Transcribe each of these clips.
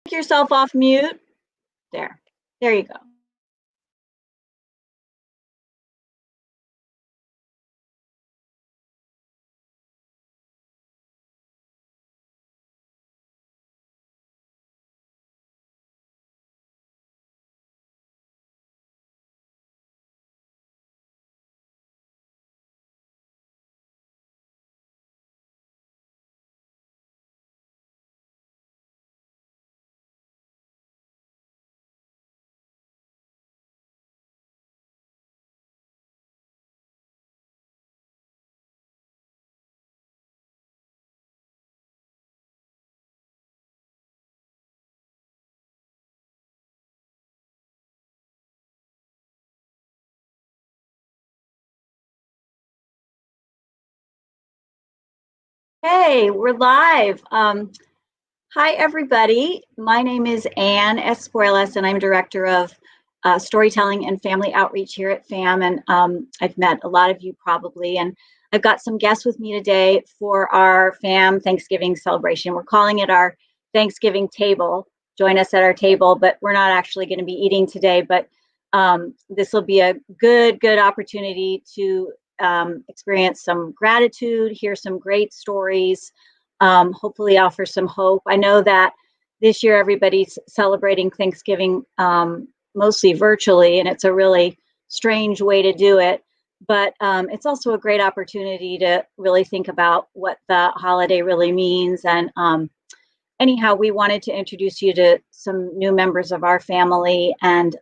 Take yourself off mute. There. There you go. Hey, we're live. Hi, everybody. My name is Anne Espuelas, and I'm Director of Storytelling and Family Outreach here at FAMM. And I've met a lot of you probably. And I've got some guests with me today for our FAMM Thanksgiving celebration. We're calling it our Thanksgiving table. Join us at our table, but we're not actually going to be eating today. But this will be a good opportunity to experience some gratitude, hear some great stories, hopefully offer some hope. I know that this year everybody's celebrating Thanksgiving mostly virtually, and it's a really strange way to do it. But it's also a great opportunity to really think about what the holiday really means. And anyhow, we wanted to introduce you to some new members of our family and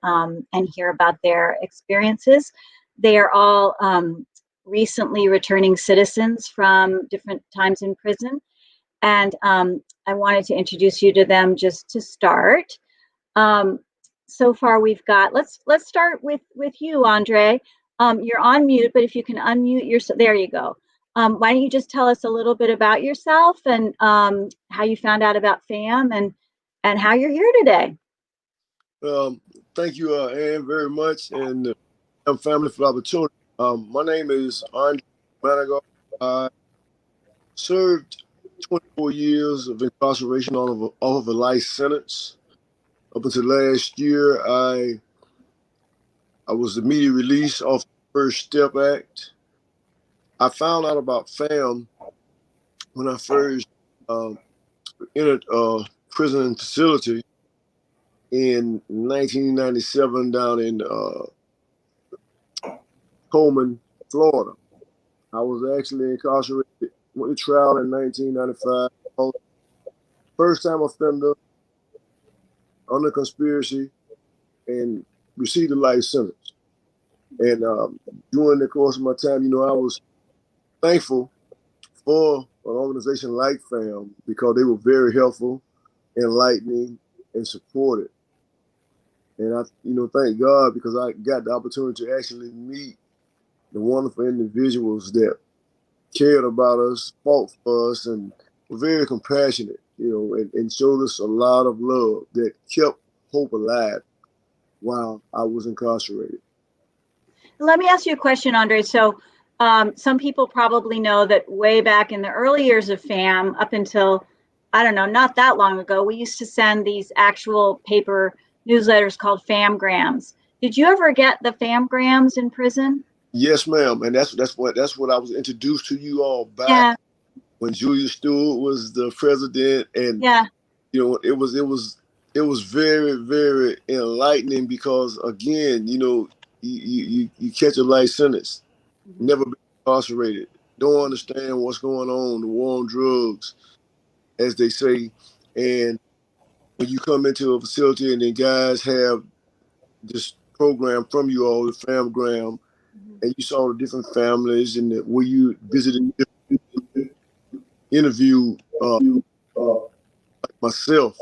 hear about their experiences. They are all recently returning citizens from different times in prison. And I wanted to introduce you to them just to start. So far we've got, let's start with you, Andre. You're on mute, but if you can unmute yourself, there you go. Why don't you just tell us a little bit about yourself and how you found out about FAMM and how you're here today. Thank you, Anne, very much, and family for the opportunity. My name is Andre Zamora. I served 24 years of incarceration off of a life sentence. Up until last year, I was immediately released off the First Step Act. I found out about FAMM when I first entered a prison facility in 1997 down in Coleman, Florida. I was actually incarcerated, went to trial in 1995. First time offender under conspiracy and received a life sentence. And during the course of my time, I was thankful for an organization like FAMM because they were very helpful, enlightening, and supportive. And I, thank God because I got the opportunity to actually meet the wonderful individuals that cared about us, fought for us, and were very compassionate, and showed us a lot of love that kept hope alive while I was incarcerated. Let me ask you a question, Andre. So some people probably know that way back in the early years of FAMM, up until, I don't know, not that long ago, we used to send these actual paper newsletters called FAMMgrams. Did you ever get the FAMMgrams in prison? Yes, ma'am. And that's what I was introduced to you all back when Julia Stewart was the president. And it was very, very enlightening because again, you catch a life sentence, never been incarcerated, don't understand what's going on, the war on drugs, as they say. And when you come into a facility and then guys have this program from you all, the FAMMgram, and you saw the different families and where you visited, interviewed like myself,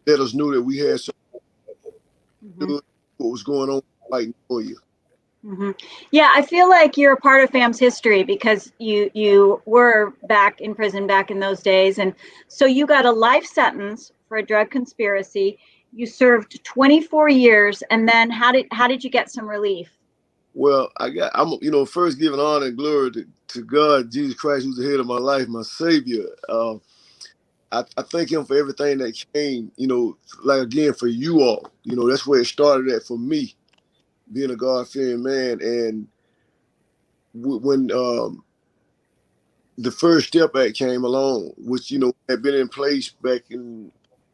let us know that we had what was going on fighting for you. Yeah, I feel like you're a part of FAMM's history because you were back in prison back in those days. And so you got a life sentence for a drug conspiracy. You served 24 years. And then how did you get some relief? Well, I'm first giving honor and glory to God, Jesus Christ, who's the head of my life, my Savior. I thank him for everything that came, like again for you all. That's where it started at for me, being a God-fearing man. And when the First Step Act came along, which had been in place back in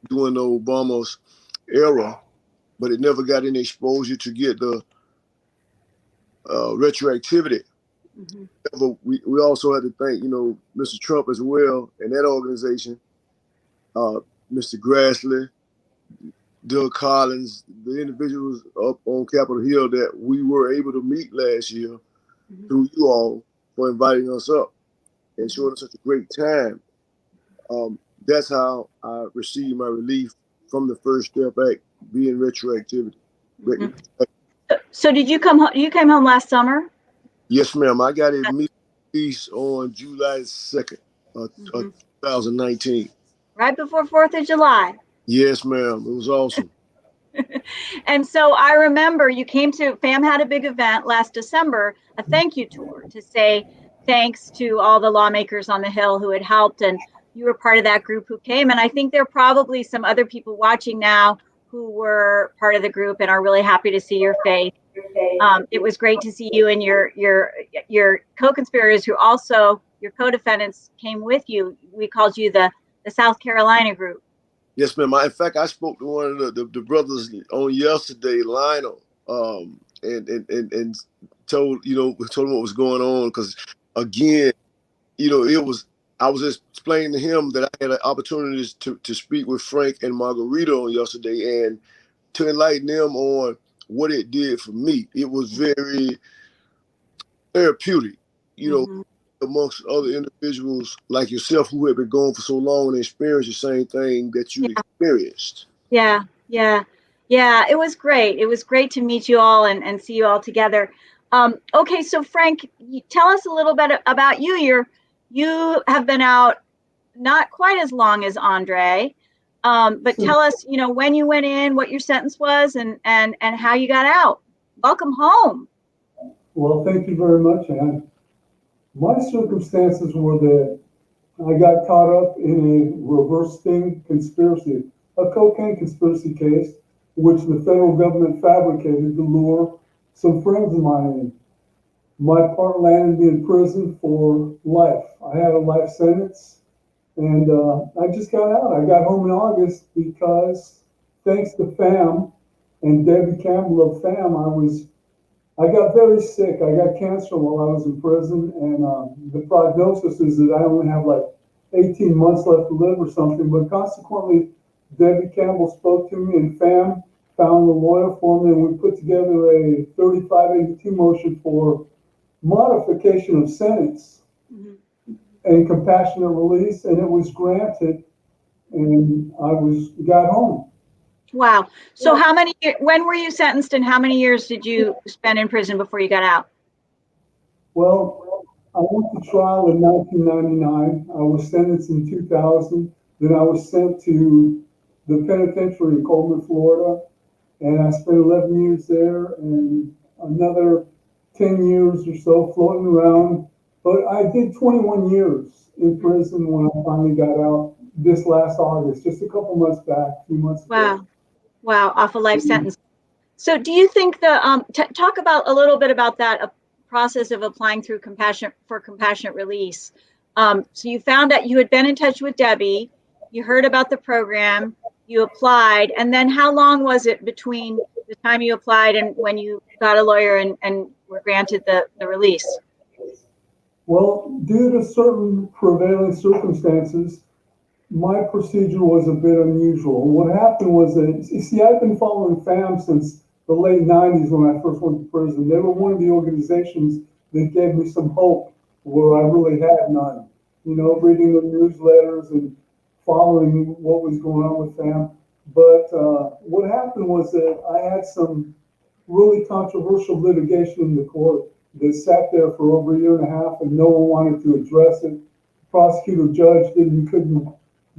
during the Obama's era, but it never got any exposure to get the retroactivity. Mm-hmm. We also had to thank Mr. Trump as well and that organization, Mr. Grassley, Doug Collins, the individuals up on Capitol Hill that we were able to meet last year Mm-hmm. through you all for inviting us up and showing us such a great time. That's how I received my relief from the First Step Act being retroactivity. Mm-hmm. So did you come home? You came home last summer? Yes, ma'am. I got it released on July 2nd, Mm-hmm. 2019. Right before 4th of July. Yes, ma'am. It was awesome. And so I remember you came to FAMM had a big event last December, a thank you tour to say thanks to all the lawmakers on the Hill who had helped, and you were part of that group who came. And I think there are probably some other people watching now who were part of the group and are really happy to see your face. It was great to see you and your co-conspirators who also your co-defendants came with you. We called you the South Carolina group. Yes, ma'am. In fact, I spoke to one of the brothers on yesterday, Lionel, and told told him what was going on, because again, it was I was just explaining to him that I had an opportunity to speak with Frank and Margarita on yesterday and to enlighten them on what it did for me. It was very therapeutic, Mm-hmm. amongst other individuals like yourself who have been gone for so long and experienced the same thing that you experienced. Yeah, yeah, yeah. It was great. It was great to meet you all and see you all together. Okay, so Frank, tell us a little bit about you. You have been out not quite as long as Andre, but tell us, when you went in, what your sentence was, and how you got out. Welcome home. Well, thank you very much. And my circumstances were that I got caught up in a reverse sting conspiracy, a cocaine conspiracy case, which the federal government fabricated to lure some friends of mine in. My part landed me in prison for life. I had a life sentence, and I just got out. I got home in August because, thanks to FAMM and Debbie Campbell of FAMM, I got very sick. I got cancer while I was in prison, and the prognosis is that I only have like 18 months left to live or something. But consequently, Debbie Campbell spoke to me, and FAMM found a lawyer for me, and we put together a 3582 motion for modification of sentence Mm-hmm. and compassionate release, and it was granted, and I got home. Wow. So when were you sentenced and how many years did you spend in prison before you got out? Well, I went to trial in 1999. I was sentenced in 2000. Then I was sent to the penitentiary in Coleman, Florida, and I spent 11 years there and another 10 years or so floating around. But I did 21 years in prison when I finally got out this last August, just a couple months back, a few months ago. Wow, off a life sentence. So do you think talk about a little bit about that process of applying through compassionate release? So you found that you had been in touch with Debbie, you heard about the program, you applied, and then how long was it between the time you applied and when you got a lawyer and were granted the release? Well, due to certain prevailing circumstances, my procedure was a bit unusual. What happened was that, you see, I've been following FAMM since the late 90s when I first went to prison. They were one of the organizations that gave me some hope where I really had none. Reading the newsletters and following what was going on with FAMM. But what happened was that I had some really controversial litigation in the court that sat there for over a year and a half and no one wanted to address it. The prosecutor judge couldn't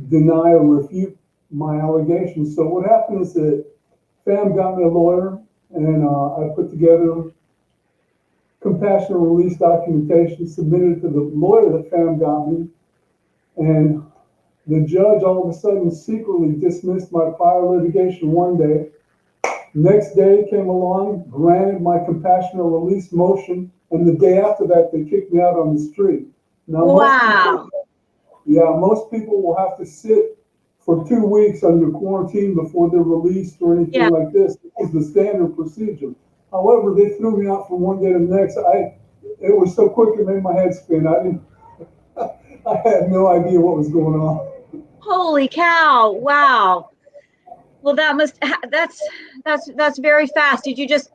deny or refute my allegations. So what happened is that FAMM got me a lawyer, and I put together compassionate release documentation, submitted to the lawyer that FAMM got me, and The judge all of a sudden secretly dismissed my prior litigation one day. Next day came along, granted my compassionate release motion, and the day after that, they kicked me out on the street. Now, Wow. most people will have to sit for 2 weeks under quarantine before they're released or anything Yeah. like this. This is the standard procedure. However, they threw me out from one day to the next. It was so quick it made my head spin. I had no idea what was going on. Holy cow. Wow. Well, that's very fast. Did you just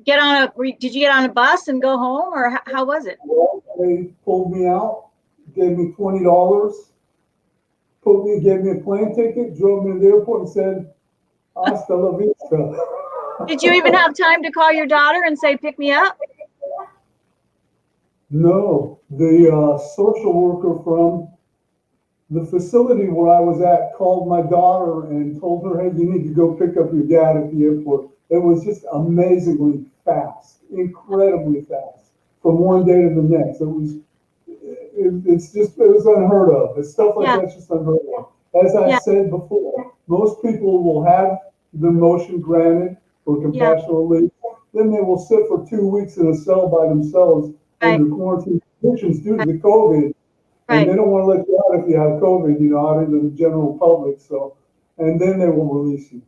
get on did you get on a bus and go home, or how was it? They pulled me out, gave me $20, gave me a plane ticket, drove me to the airport and said, hasta la vista. Did you even have time to call your daughter and say, pick me up? No, the social worker from the facility where I was at called my daughter and told her, hey, you need to go pick up your dad at the airport. It was just amazingly fast, incredibly fast, from one day to the next. It was unheard of. It's stuff like that's just unheard of. As I said before, most people will have the motion granted for compassionate release. Then they will sit for 2 weeks in a cell by themselves under quarantine conditions due to the COVID. And they don't want to let you out if you have COVID, out into the general public. So, and then they will release you.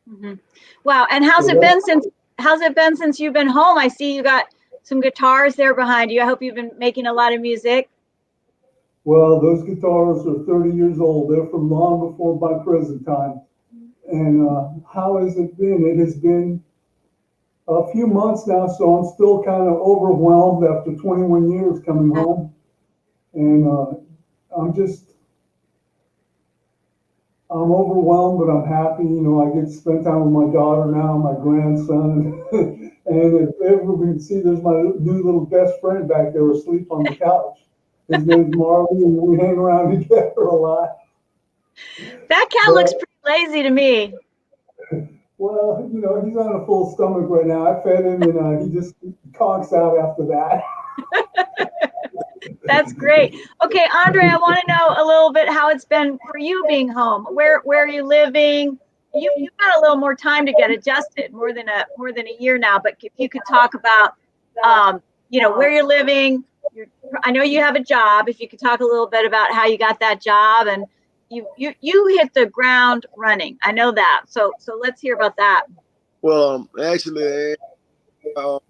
Mm-hmm. Wow. And how's it been since you've been home? I see you got some guitars there behind you. I hope you've been making a lot of music. Well, those guitars are 30 years old. They're from long before my prison time. And how has it been? It has been a few months now, so I'm still kind of overwhelmed after 21 years coming home. And I'm overwhelmed, but I'm happy. I get to spend time with my daughter now, my grandson. And if ever we can see, there's my new little best friend back there asleep on the couch. His name's Marley, and we hang around together a lot. That cat looks pretty lazy to me. Well, he's on a full stomach right now. I fed him, and he just conks out after that. That's great. Okay, Andre, I want to know a little bit how it's been for you being home. Where are you living? You've got a little more time to get adjusted, more than a year now. But if you could talk about, where you're living. I know you have a job. If you could talk a little bit about how you got that job, and you hit the ground running. I know that. So let's hear about that. Well, actually, I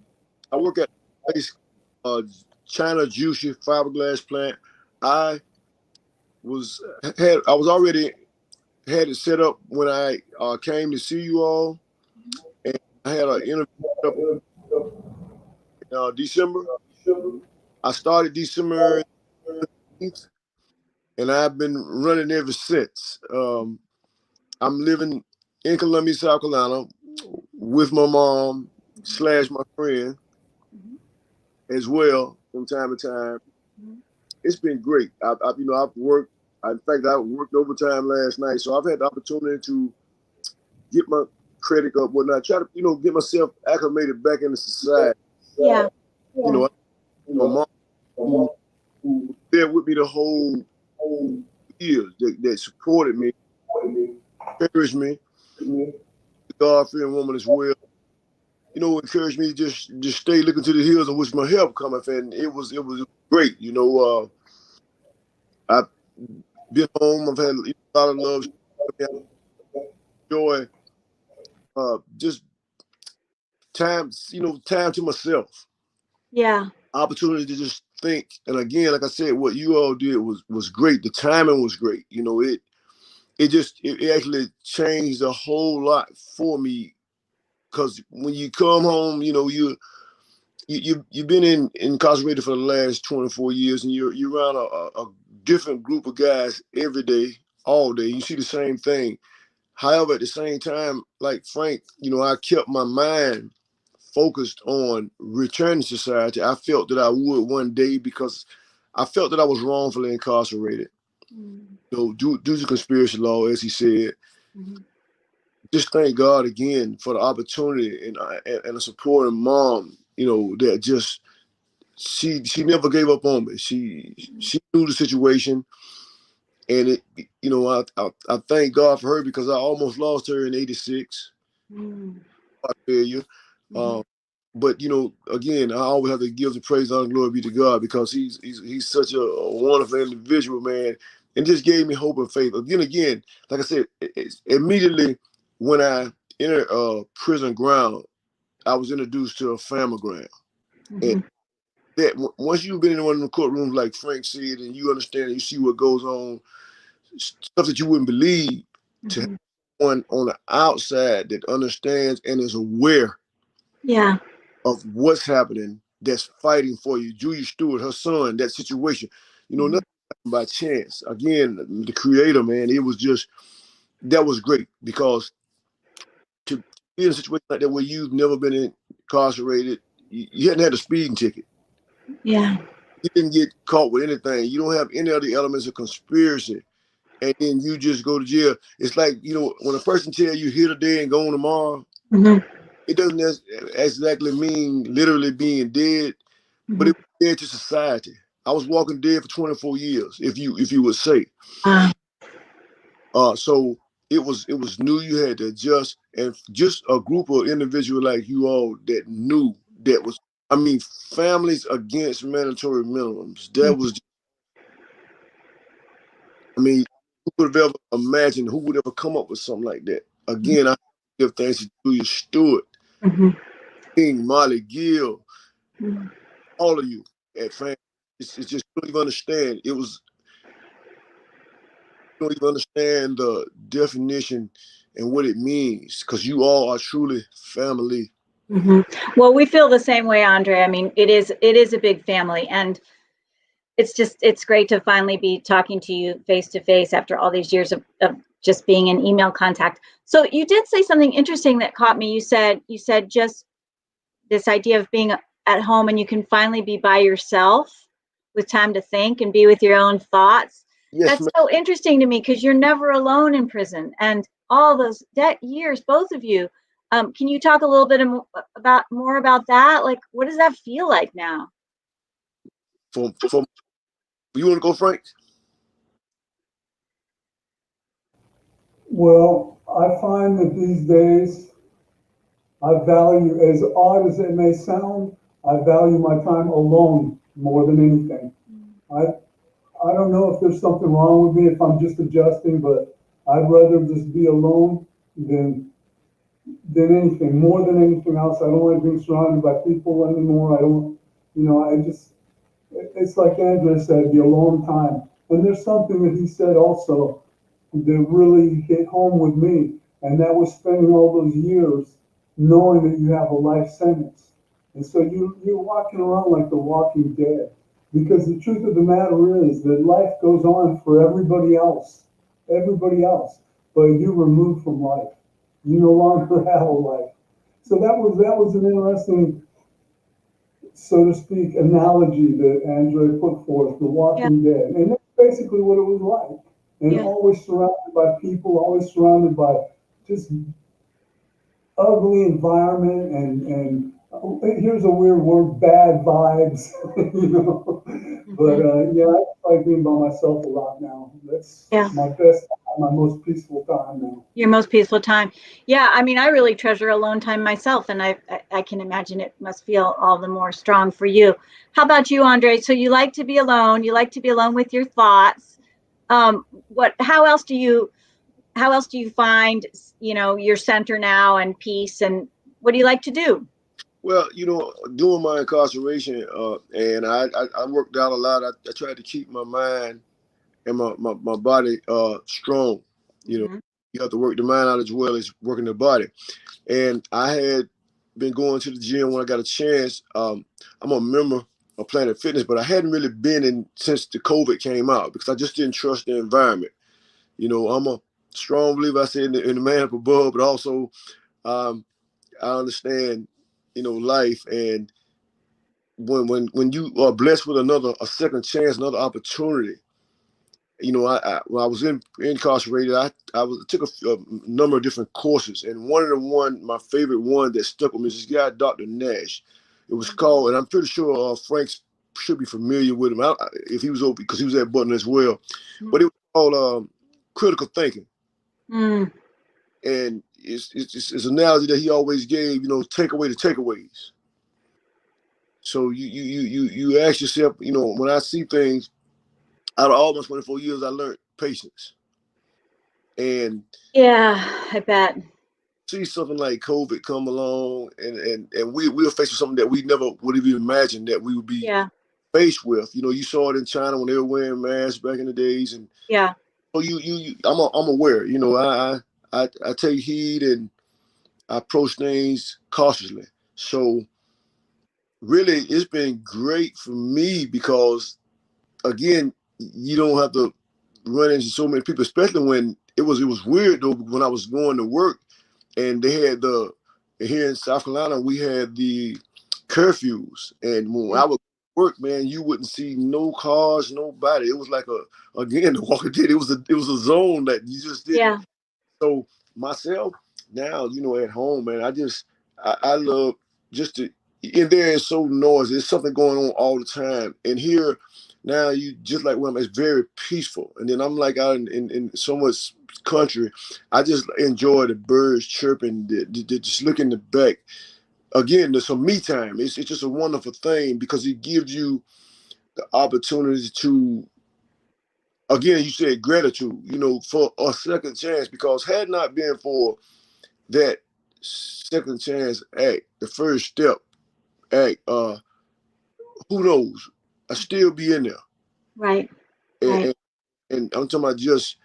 work at a place, China Juicy fiberglass plant. I was already had it set up when I came to see you all, and I had an interview in December. I started December 18th, and I've been running ever since. I'm living in Columbia, South Carolina, with my mom / my friend as well from time to time. It's been great. I've worked. In fact, I worked overtime last night, so I've had the opportunity to get my credit up, whatnot. Try to get myself acclimated back into society. Yeah. My mom who was there with me the whole years that supported me, encouraged me, the God-fearing woman as well. Encouraged me to just stay looking to the hills in which my help cometh, and it was great. I've been home. I've had a lot of love, joy, just time to myself. Yeah. Opportunity to just think. And again, like I said, what you all did was great. The timing was great. It actually changed a whole lot for me, because when you come home, you've been incarcerated for the last 24 years, and you're around a different group of guys every day, all day. You see the same thing. However, at the same time, like Frank, I kept my mind focused on returning to society. I felt that I would one day, because I felt that I was wrongfully incarcerated. Due to conspiracy law, as he said. Just thank God again for the opportunity and a supporting mom, that just she never gave up on me. She knew the situation, And it, you know, I thank God for her because I almost lost her in '86. Heart failure. But you know, again, I always have to give the praise, honor, glory be to God because he's such a wonderful individual, man, and just gave me hope and faith. Again, like I said, immediately when I entered prison ground, I was introduced to a FAMM. And that once you've been in one of the courtrooms, like Frank said, and you understand, you see what goes on, stuff that you wouldn't believe, to have one on the outside that understands and is aware of what's happening, that's fighting for you. Julia Stewart, her son, that situation, you know, nothing happened by chance. Again, the creator, man, it was just, that was great because to be in a situation like that where you've never been incarcerated, you hadn't had a speeding ticket. Yeah. You didn't get caught with anything. You don't have any other elements of conspiracy. And then you just go to jail. It's like, you know, when a person tells you here today and gone tomorrow, it doesn't exactly mean literally being dead, but it was dead to society. I was walking dead for 24 years, if you would say. So it was new. You had to adjust, and just a group of individuals like you all that knew that was. I mean, families against mandatory minimums. That was. I mean, who would have ever imagined? Who would ever come up with something like that? Again, I give thanks to Julia Stewart, King Molly Gill, all of you at FAMM. It's just you don't even understand. You don't even understand the definition and what it means because you all are truly family. Well, we feel the same way, Andre. I mean, it is a big family, and it's great to finally be talking to you face to face after all these years of just being in email contact. So you did say something interesting that caught me. You said just this idea of being at home and you can finally be by yourself with time to think and be with your own thoughts. Yes, that's so interesting to me because you're never alone in prison, and all those years, both of you. Can you talk a little bit more about that? Like, what does that feel like now? For you want to go, Frank? Well, I find that these days I value, as odd as it may sound, I value my time alone more than anything. I don't know if there's something wrong with me, if I'm just adjusting, but I'd rather just be alone than anything, more than anything else. I don't like being surrounded by people anymore. I don't, you know, it's like Andrea said, the alone time. And there's something that he said also that really hit home with me, and that was spending all those years knowing that you have a life sentence. And so you're walking around like the walking dead. Because the truth of the matter is that life goes on for everybody else, but you're removed from life. You no longer have a life. So that was an interesting, so to speak, analogy that Andre put forth, the walking dead. And that's basically what it was like. And always surrounded by people, always surrounded by just ugly environment and here's a weird word, bad vibes, you know. But yeah, I like being by myself a lot now. That's my best time, my most peaceful time now. Your most peaceful time. Yeah, I mean, I really treasure alone time myself, and I can imagine it must feel all the more strong for you. How about you, Andre? So you like to be alone. You like to be alone with your thoughts. How else do you find, you know, your center now and peace, and what do you like to do? Well, you know, during my incarceration, and I worked out a lot. I tried to keep my mind and my body strong. You know, you have to work the mind out as well as working the body. And I had been going to the gym when I got a chance. I'm a member of Planet Fitness, but I hadn't really been in since the COVID came out because I just didn't trust the environment. You know, I'm a strong believer, I say, in the man up above, but also I understand, you know, life. And when you are blessed with a second chance, another opportunity, you know, when I was incarcerated, I took a number of different courses, and my favorite one that stuck with me is this guy, Dr. Nash. It was called, and I'm pretty sure Frank should be familiar with him if he was open because he was at Button as well. But it was called critical thinking. Mm. And it's an analogy that he always gave, take away the takeaways. So you ask yourself, when I see things, out of all my 24 years, I learned patience. And yeah, I bet. See something like COVID come along, and we're faced with something that we never would have even imagined that we would be faced with. You saw it in China when they were wearing masks back in the days, and so I'm aware. I take heed and I approach things cautiously. So really, it's been great for me because, again, you don't have to run into so many people, especially when it was weird though when I was going to work and they had here in South Carolina we had the curfews, and when I would work, man, you wouldn't see no cars, nobody. It was like again the Walking Dead. It was a zone that you just didn't. Yeah. So myself now, at home, man, I love just to. In there is so noisy. There's something going on all the time. And here now, you just like when it's very peaceful. And then I'm like out in so much country. I just enjoy the birds chirping, just looking in the back. Again, there's some me time. It's just a wonderful thing because it gives you the opportunity to, again, you said gratitude, for a second chance, because had not been for that second chance act, the first step act, who knows? I still be in there. Right. And I'm talking about just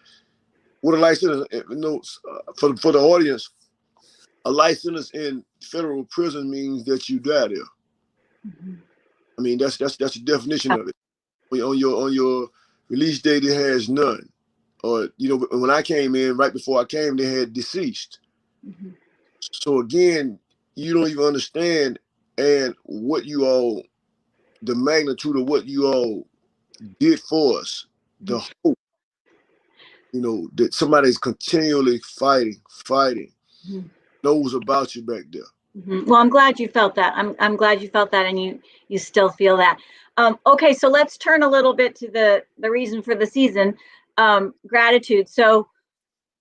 what a life sentence, for the audience, a life sentence in federal prison means that you die there. Mm-hmm. I mean, that's the definition of it. On your release date, it has none. Or when I came in, right before I came, they had deceased. Mm-hmm. So again, you don't even understand and the magnitude of what you all did for us. The hope, that somebody's continually fighting, mm-hmm. knows about you back there. Mm-hmm. Well, I'm glad you felt that. I'm glad you felt that, and you still feel that. Okay, so let's turn a little bit to the reason for the season, gratitude. So,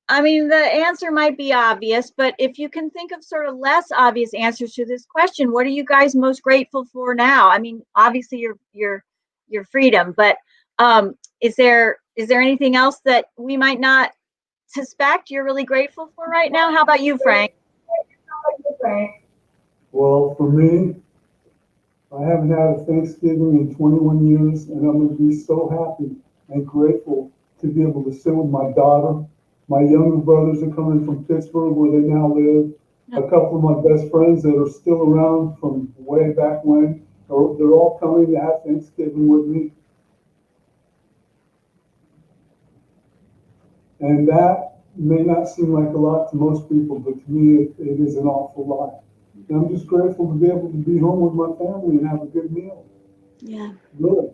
I mean, the answer might be obvious, but if you can think of sort of less obvious answers to this question, what are you guys most grateful for now? I mean, obviously your freedom, but is there anything else that we might not suspect you're really grateful for right now? How about you, Frank? Well, for me, I haven't had a Thanksgiving in 21 years, and I'm going to be so happy and grateful to be able to sit with my daughter. My younger brothers are coming from Pittsburgh, where they now live. A couple of my best friends that are still around from way back when, they're all coming to have Thanksgiving with me. And that may not seem like a lot to most people, but to me, it is an awful lot. And I'm just grateful to be able to be home with my family and have a good meal. Yeah. Good.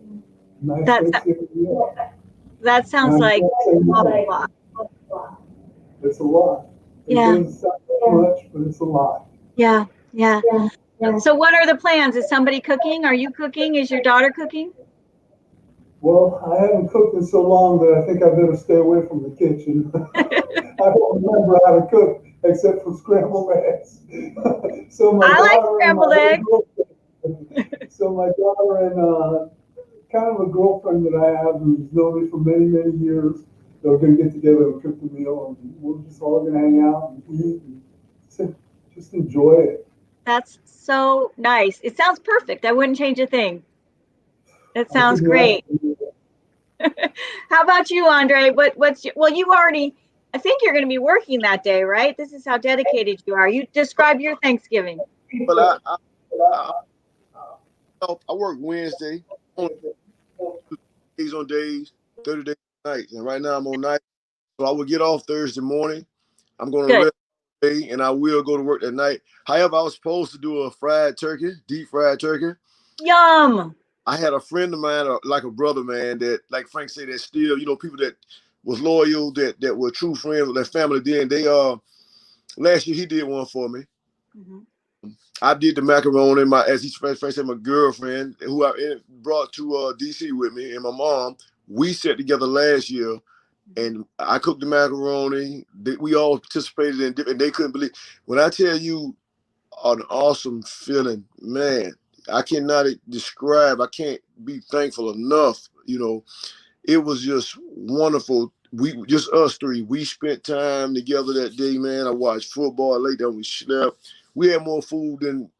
Nice Thanksgiving meal. That sounds like a lot. It's a lot. It doesn't sound much, but it's a lot. Yeah. So what are the plans? Is somebody cooking? Are you cooking? Is your daughter cooking? Well, I haven't cooked in so long that I think I better stay away from the kitchen. I don't remember how to cook except for scrambled eggs. So my I like daughter scrambled eggs. So my daughter and kind of a girlfriend that I have who's known me for many, many years, they're going to get together and cook the meal, and we're just all going to hang out and eat and just enjoy it. That's so nice. It sounds perfect. I wouldn't change a thing. It sounds great. How about you, Andre? Well, you already, I think you're going to be working that day, right? This is how dedicated you are. You describe your Thanksgiving. Well, I work Wednesday, days on days, 30 days nights, and right now I'm on night. So I will get off Thursday morning. I'm going to rest today, and I will go to work that night. However, I was supposed to do a deep fried turkey. Yum. I had a friend of mine, like a brother, man, that, like Frank said, that still, people that was loyal, that were true friends with their family. Then they, last year he did one for me. Mm-hmm. I did the macaroni. As he Frank said, my girlfriend, who I brought to DC with me, and my mom, we sat together last year and I cooked the macaroni. We all participated in, and they couldn't believe. When I tell you an awesome feeling, man, I cannot describe. I can't be thankful enough. It was just wonderful. We just us three. We spent time together that day, man. I watched football. Later we slept. We had more food than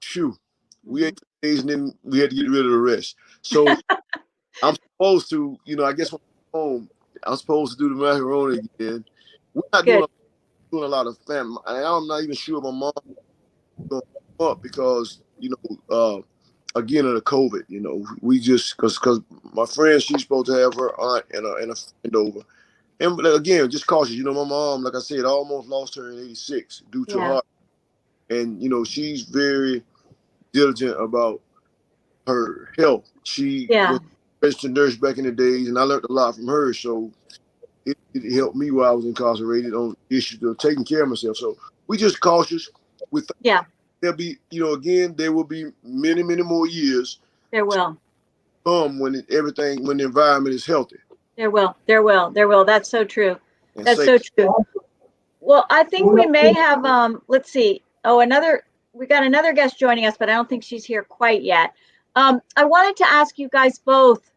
we ate days, and then we had to get rid of the rest. So I'm supposed to, I guess when I'm home, I'm supposed to do the macaroni again. We're not doing a lot of family. I'm not even sure my mom is going to come up because, again, of the COVID, we just, because my friend, she's supposed to have her aunt and a friend over. And again, just cautious. My mom, like I said, almost lost her in '86 due to heart. And, she's very diligent about her health. She was a registered nurse back in the days, and I learned a lot from her. So it helped me while I was incarcerated on issues of taking care of myself. So we just cautious. There'll be, again, there will be many, many more years. There will. When the environment is healthy. There will. That's so true. That's so true. Well, I think we may have, let's see. We got another guest joining us, but I don't think she's here quite yet. I wanted to ask you guys both,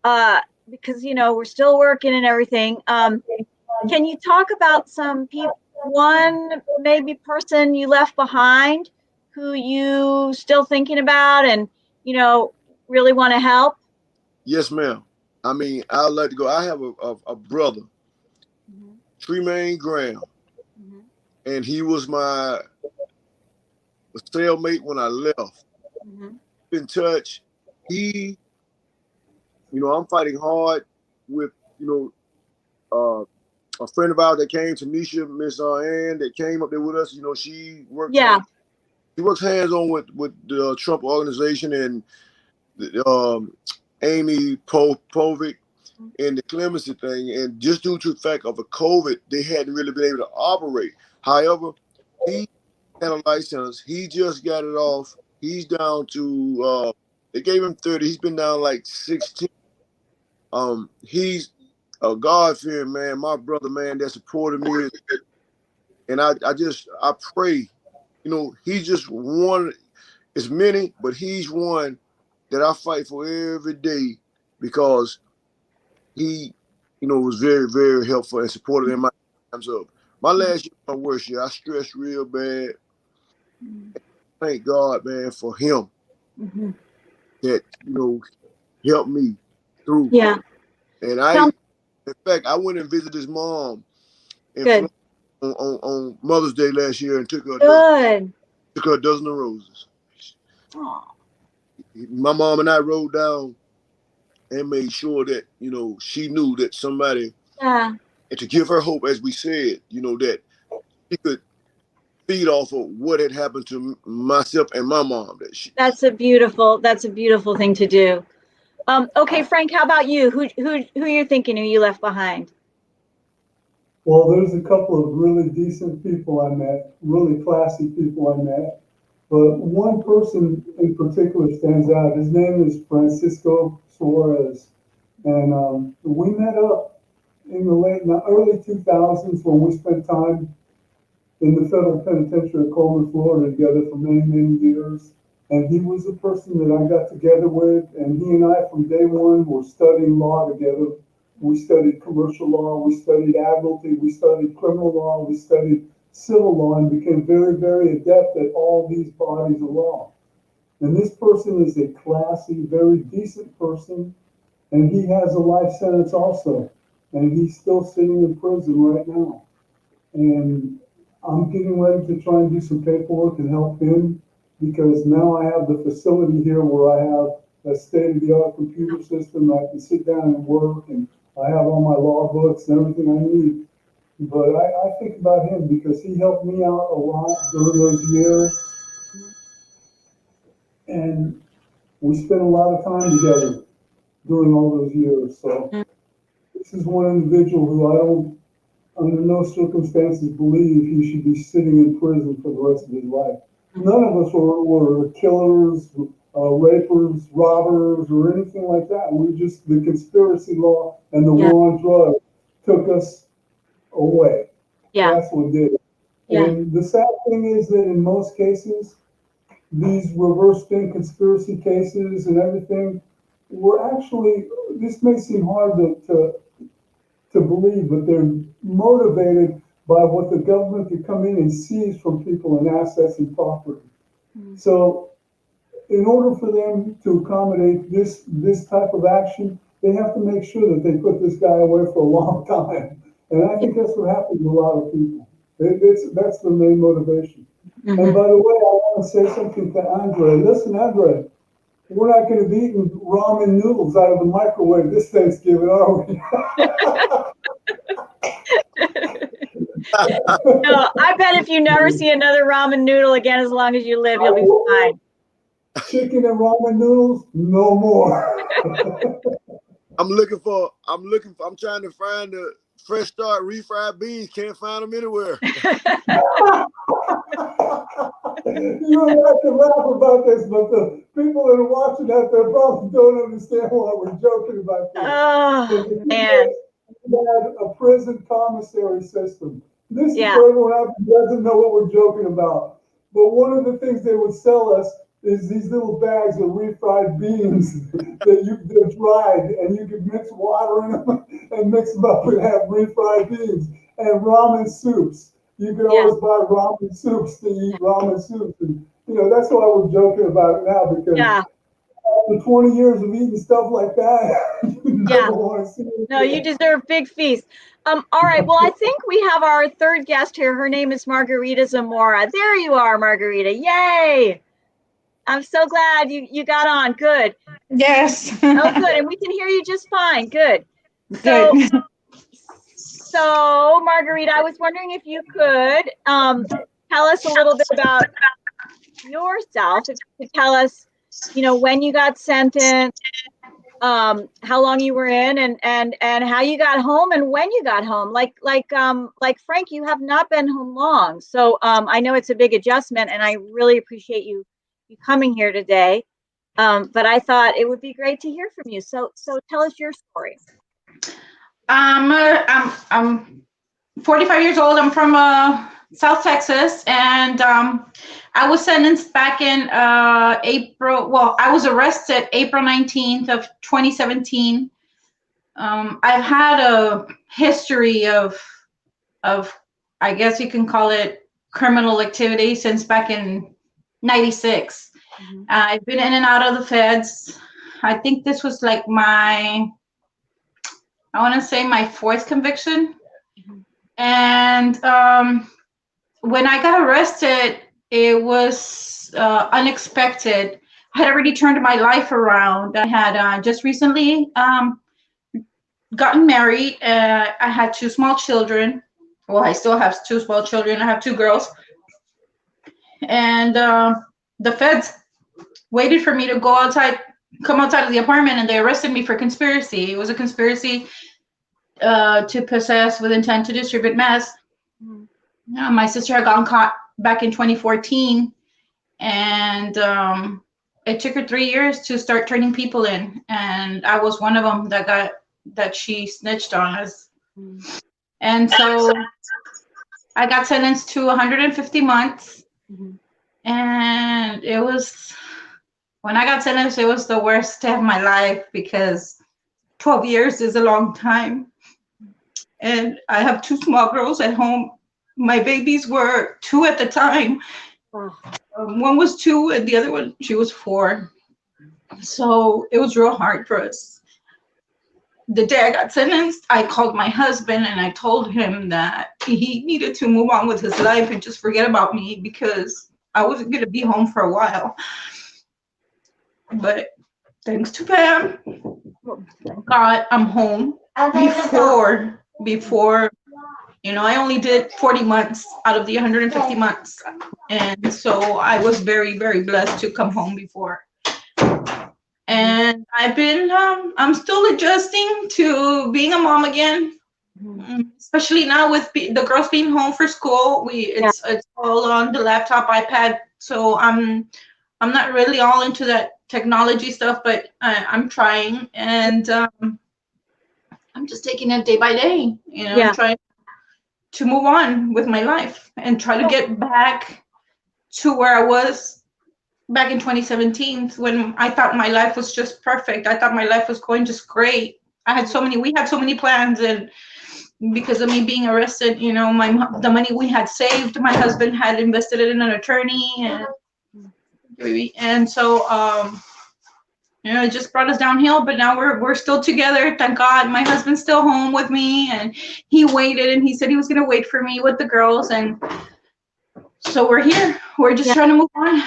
because, we're still working and everything. Can you talk about some people, one maybe person you left behind who you still thinking about and, really want to help? Yes, ma'am. I mean, I'd like to go. I have a brother, Tremaine Graham, and he was my cellmate when I left. In touch. I'm fighting hard with, a friend of ours that came, Tanisha, Miss Ann, that came up there with us. She works. She works hands-on with the Trump organization and Amy Povic and the clemency thing. And just due to the fact of the COVID, they hadn't really been able to operate. However, he had a license. He just got it off. He's down to, they gave him 30. He's been down like 16. He's a God-fearing man, my brother, man, that supported me. And I pray, he's just one, it's many, but he's one that I fight for every day because he, was very, very helpful and supportive in my times of my last year, my worst year. I stressed real bad. Thank God, man, for him that, helped me through. Yeah. And in fact, I went and visited his mom on Mother's Day last year and took her a dozen of roses. Aww. My mom and I rode down and made sure that, she knew that somebody, and to give her hope, as we said, that she could feed off of what had happened to myself and my mom. That's a beautiful thing to do. Okay, Frank, how about you? Who you're thinking who you left behind? Well, there's a couple of really decent people I met, really classy people I met, but one person in particular stands out. His name is Francisco Suarez, and we met up in the early 2000s when we spent time in the federal penitentiary of Coleman, Florida together for many, many years. And he was a person that I got together with, and he and I from day one were studying law together. We studied commercial law, we studied admiralty, we studied criminal law, we studied civil law, and became very, very adept at all these bodies of law. And this person is a classy, very decent person, and he has a life sentence also. And he's still sitting in prison right now. And I'm getting ready to try and do some paperwork and help him, because now I have the facility here where I have a state-of-the-art computer system. I can sit down and work, and I have all my law books and everything I need. But I think about him because he helped me out a lot during those years. And we spent a lot of time together during all those years. So this is one individual who I don't, under no circumstances, believe he should be sitting in prison for the rest of his life. None of us were killers, rapers, robbers, or anything like that. We're just the conspiracy law and the war on drugs took us away. Yeah. That's what did it. Yeah. And the sad thing is that in most cases, these reverse spin conspiracy cases and everything were actually, this may seem hard to believe, but they're motivated by what the government could come in and seize from people and assets and property. Mm-hmm. So in order for them to accommodate this type of action, they have to make sure that they put this guy away for a long time. And I think that's what happens to a lot of people. That's the main motivation. Mm-hmm. And by the way, I want to say something to Andre. Listen, Andre, we're not going to be eating ramen noodles out of the microwave this Thanksgiving, are we? No, I bet if you never see another ramen noodle again as long as you live, you'll be fine. Chicken and ramen noodles, no more. I'm trying to find the fresh start refried beans. Can't find them anywhere. You and I can laugh about this, but the people that are watching that, they probably don't understand why we're joking about this. Oh, man. We had a prison commissary system. This Yeah. is for everyone out there who doesn't know what we're joking about. But one of the things they would sell us is these little bags of refried beans they're dried, and you could mix water in them and mix them up and have refried beans, and ramen soups. You could always buy ramen soups to eat ramen soups. And, that's why we're joking about it now, because after 20 years of eating stuff like that, you never want to see it. No, you deserve big feast. All right. Well, I think we have our third guest here. Her name is Margarita Zamora. There you are, Margarita. Yay. I'm so glad you got on. Good. Yes. Oh, good. And we can hear you just fine. Good. Good. So, Margarita, I was wondering if you could tell us a little bit about yourself. If you could tell us, when you got sentenced, how long you were in, and how you got home and when you got home. Like Frank, you have not been home long, so I know it's a big adjustment, and I really appreciate you coming here today. But I thought it would be great to hear from you. So tell us your story. I'm 45 years old. I'm from South Texas, and I was sentenced back in April. Well, I was arrested April 19th of 2017. I've had a history of I guess you can call it criminal activity since back in '96. Mm-hmm. I've been in and out of the feds. I think this was like I want to say my fourth conviction. Mm-hmm. And when I got arrested, it was unexpected. I had already turned my life around. I had just recently gotten married. I had two small children. Well, I still have two small children. I have two girls. And the feds waited for me to come outside of the apartment, and they arrested me for conspiracy. It was a conspiracy to possess with intent to distribute meth. Mm-hmm. My sister had gotten caught back in 2014, and it took her 3 years to start turning people in, and I was one of them that she snitched on us. Mm-hmm. And so I got sentenced to 150 months. Mm-hmm. And it was, when I got sentenced, it was the worst day of my life, because 12 years is a long time. And I have two small girls at home. My babies were 2 at the time. One was 2 and the other one, she was 4. So it was real hard for us. The day I got sentenced, I called my husband and I told him that he needed to move on with his life and just forget about me, because I wasn't going to be home for a while. But thanks to FAMM, thank God, I'm home. Before, I only did 40 months out of the 150 months. And so I was very, very blessed to come home before. And I've been, I'm still adjusting to being a mom again, especially now with the girls being home for school. It's all on the laptop, iPad. So I'm not really all into that technology stuff, but I'm trying. And I'm just taking it day by day, Yeah. trying to move on with my life and try to get back to where I was back in 2017 when I thought my life was just perfect. I thought my life was going just great. We had so many plans, and because of me being arrested, the money we had saved, my husband had invested it in an attorney, and so it just brought us downhill. But now we're still together, thank God. My husband's still home with me, and he waited, and he said he was going to wait for me with the girls, and so we're here. We're just trying to move on.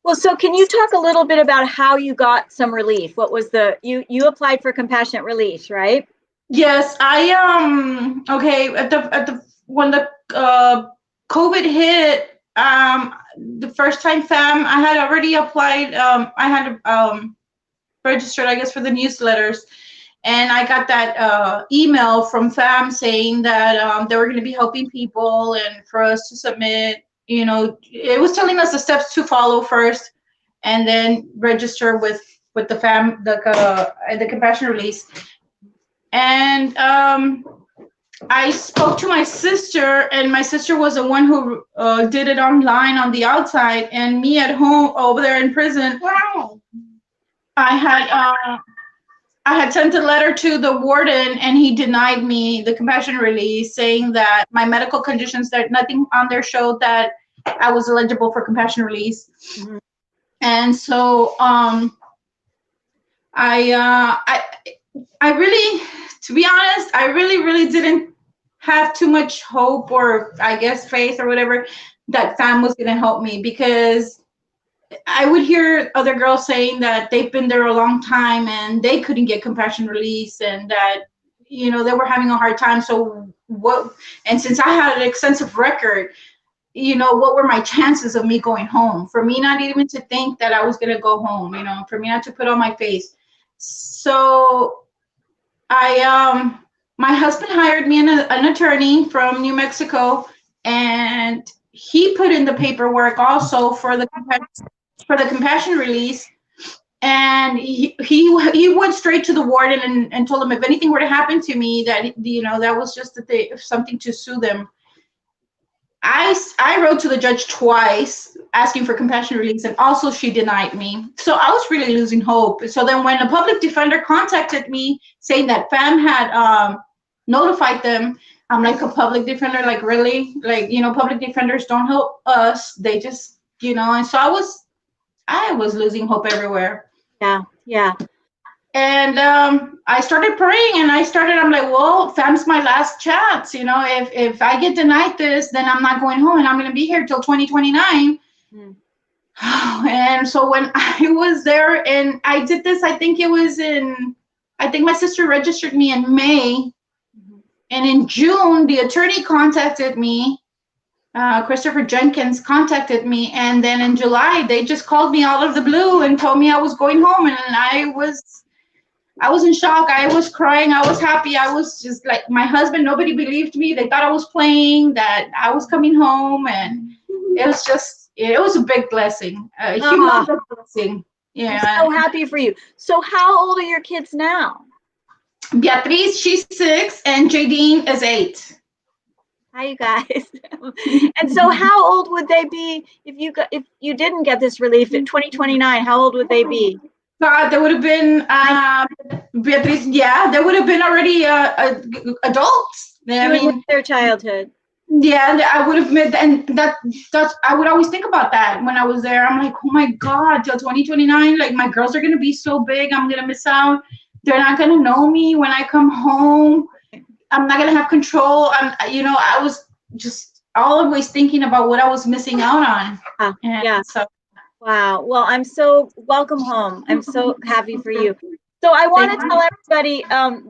Well, so can you talk a little bit about how you got some relief? What was you applied for compassionate release, right? Yes, okay, when the COVID hit, the first time FAMM, I had already applied, I had registered, I guess, for the newsletters, and I got that email from FAMM saying that they were going to be helping people, and for us to submit, it was telling us the steps to follow first, and then register with the FAMM, the compassion release. And I spoke to my sister, and my sister was the one who did it online on the outside, and me at home over there in prison. Wow. I had sent a letter to the warden, and he denied me the compassion release, saying that my medical conditions, that nothing on there showed that I was eligible for compassion release. Mm-hmm. And so I really, to be honest, I really didn't have too much hope, or I guess faith or whatever, that FAMM was going to help me, because I would hear other girls saying that they've been there a long time and they couldn't get compassion release, and that, they were having a hard time. So and since I had an extensive record, what were my chances of me going home? For me not even to think that I was going to go home, for me not to put on my face. So my husband hired me an attorney from New Mexico, and he put in the paperwork also for the compassion release. And he went straight to the warden and told him if anything were to happen to me, that, that was just something to sue them. I wrote to the judge twice asking for compassion release, and also she denied me. So I was really losing hope. So then when a public defender contacted me saying that FAMM had notified them, I'm like, a public defender? Like, really? Like, public defenders don't help us. They just, and so I was losing hope everywhere. Yeah. And I started praying, and I'm like, well, FAMM's my last chance. If I get denied this, then I'm not going home, and I'm going to be here till 2029. Mm. And so when I was there, and I did this, I think my sister registered me in May. Mm-hmm. And in June, the attorney contacted me. Christopher Jenkins contacted me, and then in July, they just called me out of the blue and told me I was going home, and I was in shock. I was crying. I was happy. I was just like, my husband, nobody believed me. They thought I was playing, that I was coming home, and it was a big blessing, a humongous blessing. Yeah. I'm so happy for you. So how old are your kids now? Beatriz, she's 6, and Jadine is 8. Hi, you guys. And so how old would they be if you didn't get this relief in 2029? How old would they be? God, they would have been Beatriz. Yeah, they would have been already adults. I mean, their childhood. Yeah, I would have met, and that's I would always think about that when I was there. I'm like, oh my God, till 2029, like my girls are gonna be so big, I'm gonna miss out. They're not gonna know me when I come home. I'm not gonna have control. I was just always thinking about what I was missing out on. Yeah. So. Wow. Well, I'm so welcome home. I'm so happy for you. So I want to tell everybody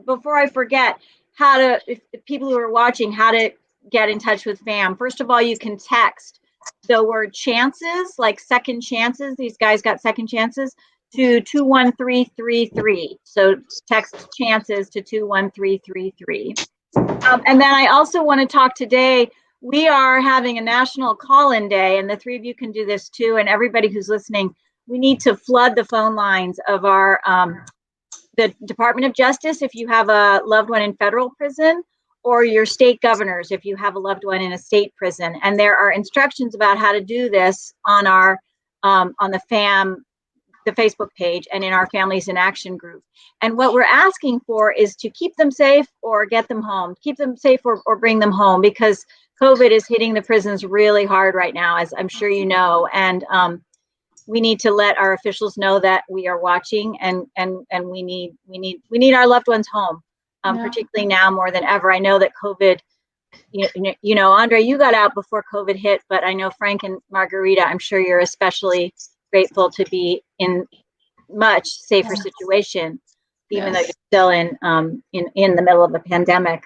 before I forget if people who are watching, how to get in touch with FAMM. First of all, you can text the word chances, like second chances. These guys got second chances, to 21333. So text chances to 21333. And then I also want to talk today. We are having a national call-in day, and the three of you can do this too. And everybody who's listening, we need to flood the phone lines of our the Department of Justice if you have a loved one in federal prison, or your state governors if you have a loved one in a state prison. And there are instructions about how to do this on our on the FAMM, the Facebook page, and in our Families in Action group. And what we're asking for is to keep them safe or get them home, keep them safe or bring them home, because COVID is hitting the prisons really hard right now, as I'm sure you know. And we need to let our officials know that we are watching, and we need our loved ones home, particularly now more than ever. I know that COVID, you know, Andre, you got out before COVID hit, but I know Frank and Margarita, I'm sure you're especially grateful to be in much safer situation, even though you're still in the middle of a pandemic.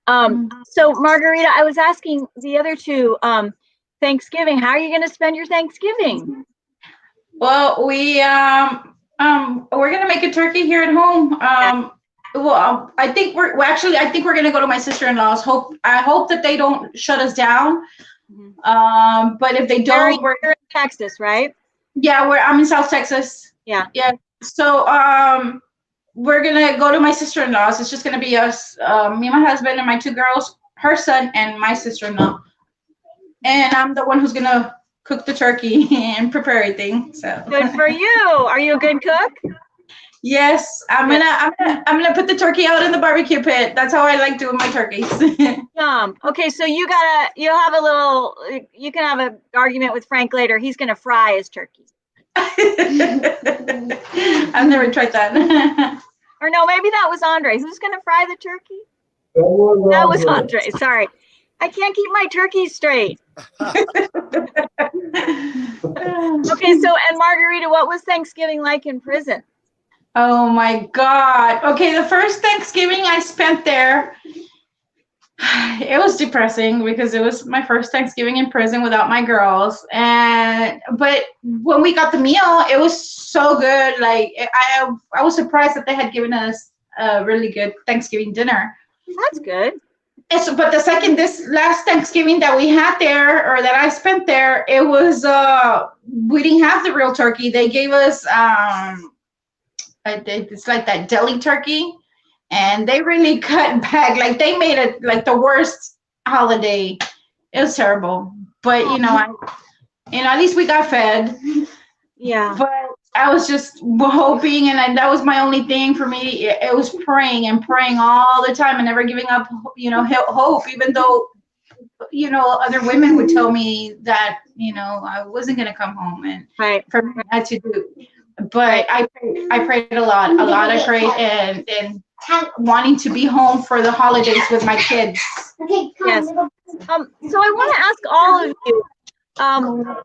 So Margarita, I was asking the other two, Thanksgiving, how are you going to spend your Thanksgiving? Well, we're gonna make a turkey here at home. I think we're gonna go to my sister-in-law's. I hope that they don't shut us down. But if they don't, we're in Texas, right? Yeah, I'm in South Texas. Yeah. So we're gonna go to my sister-in-law's. It's just gonna be us, me, my husband, and my two girls, her son, and my sister-in-law. And I'm the one who's gonna cook the turkey and prepare everything. So good for you. Are you a good cook? Yes, I'm gonna put the turkey out in the barbecue pit. That's how I like doing my turkeys. Okay, so you can have an argument with Frank later. He's gonna fry his turkey. I've never tried that. Or no, maybe that was Andre. Who's gonna fry the turkey? That was Andre. Sorry, I can't keep my turkeys straight. Okay, so, and Margarita, what was Thanksgiving like in prison? Oh my God. Okay, the first Thanksgiving I spent there, it was depressing because it was my first Thanksgiving in prison without my girls. But when we got the meal, it was so good. Like I was surprised that they had given us a really good Thanksgiving dinner. That's good. But this last Thanksgiving that we had there, or that I spent there, it was we didn't have the real turkey. They gave us it's like that deli turkey, and they really cut back. Like they made it like the worst holiday. It was terrible. But at least we got fed. Yeah. But I was just hoping, and that was my only thing for me. It was praying all the time and never giving up, hope, even though, other women would tell me that, I wasn't going to come home, and for me, I had to do. But I prayed a lot. I prayed and wanting to be home for the holidays with my kids. Yes. So I want to ask all of you,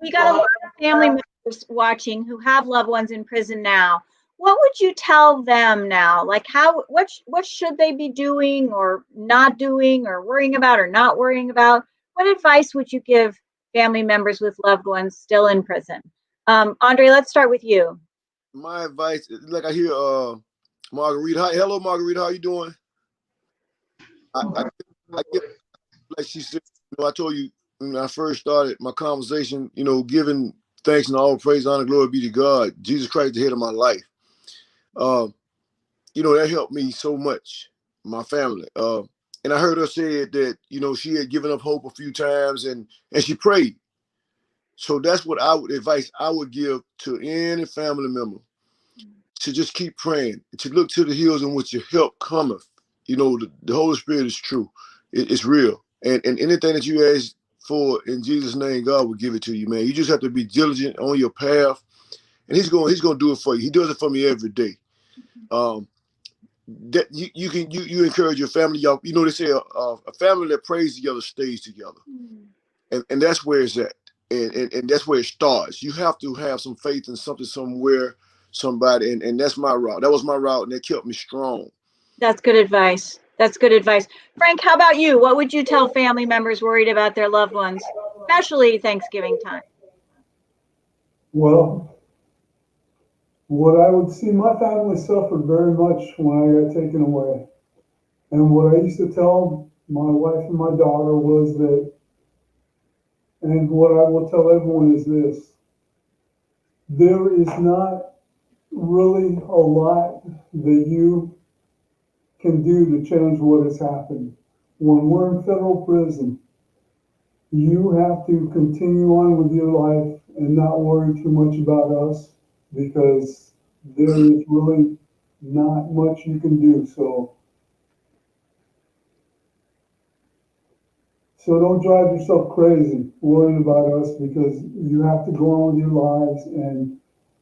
we got a lot of family members watching who have loved ones in prison now. What would you tell them now? Like what should they be doing or not doing, or worrying about or not worrying about? What advice would you give family members with loved ones still in prison? Andre, let's start with you. My advice, like I hear Margarita. Hi, hello, Margarita. How you doing? I get, like she said, I told you when I first started my conversation, giving thanks and all praise, honor, glory be to God. Jesus Christ, the head of my life. That helped me so much, my family. And I heard her say that, she had given up hope a few times and she prayed. So that's what advice I would give to any family member, to just keep praying, to look to the hills in which your help cometh. The Holy Spirit is true. It's real. And anything that you ask for in Jesus' name, God will give it to you, man. You just have to be diligent on your path, and He's going to do it for you. He does it for me every day. That you encourage your family. Y'all, they say a family that prays together stays together, and that's where it's at, and that's where it starts. You have to have some faith in something, somewhere, somebody, and that's my route. That was my route, and that kept me strong. That's good advice. Frank, how about you? What would you tell family members worried about their loved ones, especially Thanksgiving time? Well, what I would see, my family suffered very much when I got taken away. And what I used to tell my wife and my daughter was that, and what I will tell everyone is this: there is not really a lot that you can do to change what has happened. When we're in federal prison, you have to continue on with your life and not worry too much about us, because there is really not much you can do. So don't drive yourself crazy worrying about us, because you have to go on with your lives. And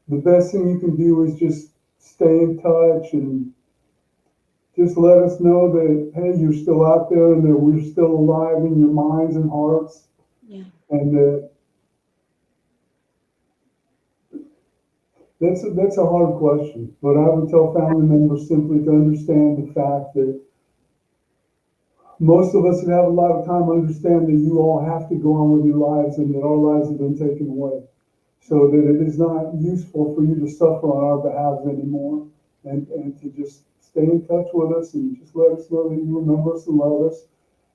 the best thing you can do is just stay in touch and just let us know that, hey, you're still out there and that we're still alive in your minds and hearts. Yeah. And that's a hard question, but I would tell family members simply to understand the fact that most of us that have a lot of time understand that you all have to go on with your lives and that our lives have been taken away, so that it is not useful for you to suffer on our behalf anymore, and to just stay in touch with us and just let us know that you remember us and love us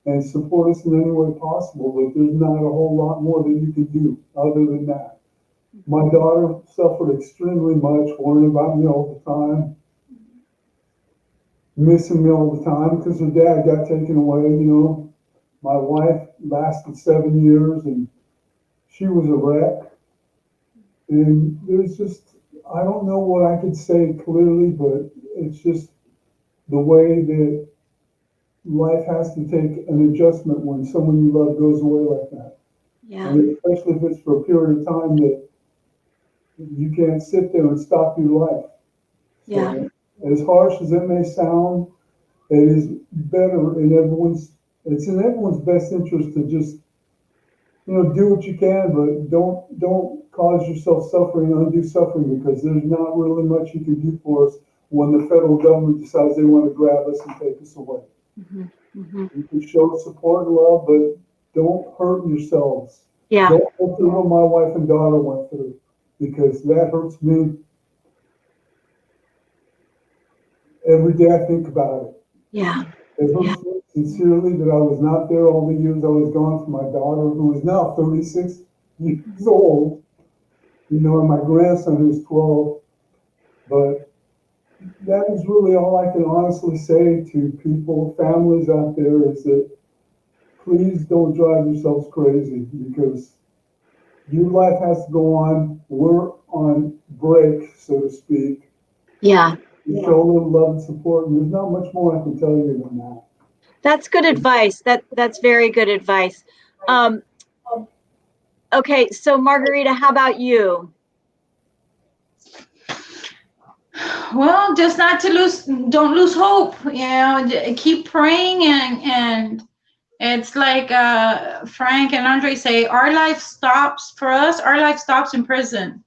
and support us in any way possible. But there's not a whole lot more that you can do other than that. My daughter suffered extremely much, worrying about me all the time, missing me all the time because her dad got taken away. My wife lasted 7 years and she was a wreck. And there's just, I don't know what I could say clearly, but it's just the way that life has to take an adjustment when someone you love goes away like that. Yeah. And especially if it's for a period of time that you can't sit there and stop your life. Yeah. So, as harsh as it may sound, it is better it's in everyone's best interest to just, do what you can, but don't cause yourself suffering, undue suffering, because there's not really much you can do for us when the federal government decides they want to grab us and take us away. Mm-hmm. Mm-hmm. You can show support and love, but don't hurt yourselves. Yeah. Don't go through what my wife and daughter went through, because that hurts me. Every day I think about it. Yeah. It hurts me sincerely that I was not there all the years I was gone for my daughter, who is now 36 years old, and my grandson who's 12. But that is really all I can honestly say to people, families out there, is that please don't drive yourselves crazy, because your life has to go on. We're on break, so to speak. Yeah. You show a little love and support, and there's not much more I can tell you than that. That's good advice. That's very good advice. Okay, so Margarita, how about you? Well, just not to don't lose hope. Keep praying, and it's like Frank and Andre say, our life stops for us. Our life stops in prison,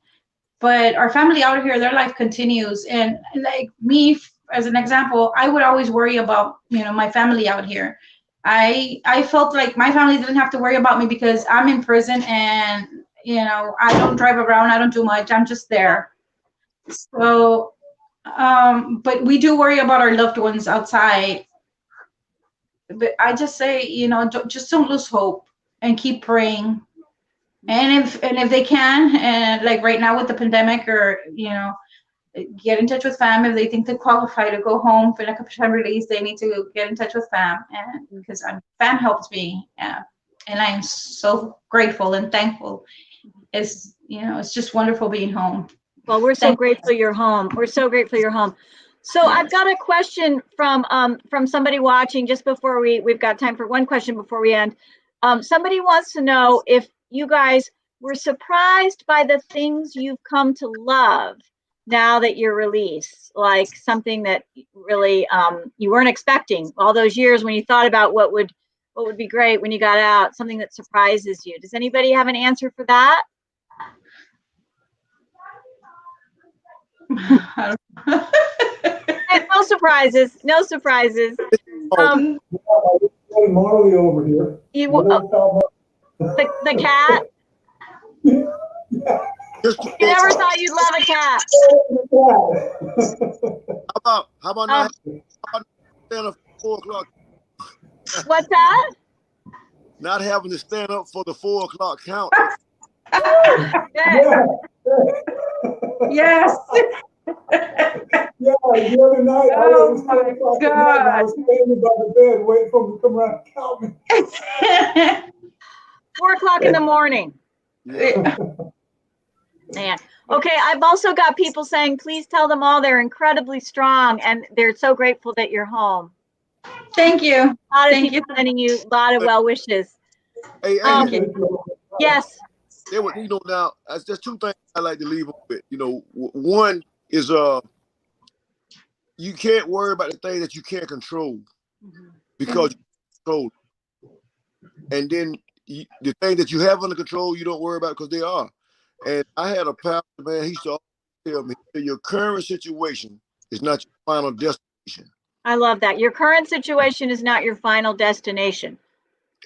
but our family out here, their life continues. And like me, as an example, I would always worry about my family out here. I felt like my family didn't have to worry about me because I'm in prison, and I don't drive around, I don't do much, I'm just there. So but we do worry about our loved ones outside. But I just say, just don't lose hope and keep praying. And if they can, and like right now with the pandemic, or get in touch with FAMM if they think they qualify to go home for like a time release. They need to get in touch with FAMM, and because FAMM helped me, and I am so grateful and thankful. It's just wonderful being home. Well, we're so grateful you're home. We're so grateful you're home. So Yes. I've got a question from somebody watching just before we've got time for one question before we end. Somebody wants to know if you guys were surprised by the things you've come to love now that you're released, like something that really you weren't expecting all those years when you thought about what would be great when you got out, something that surprises you. Does anybody have an answer for that? No surprises. No surprises. Marley over here. The cat. You never thought you'd love a cat. How about not stand up for 4 o'clock? What's that? Not having to stand up for the 4 o'clock count. Yes. The other night, it Oh was 10 my o'clock at night, and I God. was standing by the bed waiting for him to come around and count me. 4 o'clock in the morning. Yeah. Man. Okay, I've also got people saying, please tell them all they're incredibly strong and they're so grateful that you're home. Thank you. A lot of Thank people you. sending you a lot of well wishes. Hey, Um, hey, Yes. there were, now, there's two things I like to leave them with. One is you can't worry about the thing that you can't control because you control. And then the thing that you have under control, you don't worry about because they are. And I had a pastor, man, he used to always tell me, your current situation is not your final destination. I love that. Your current situation is not your final destination.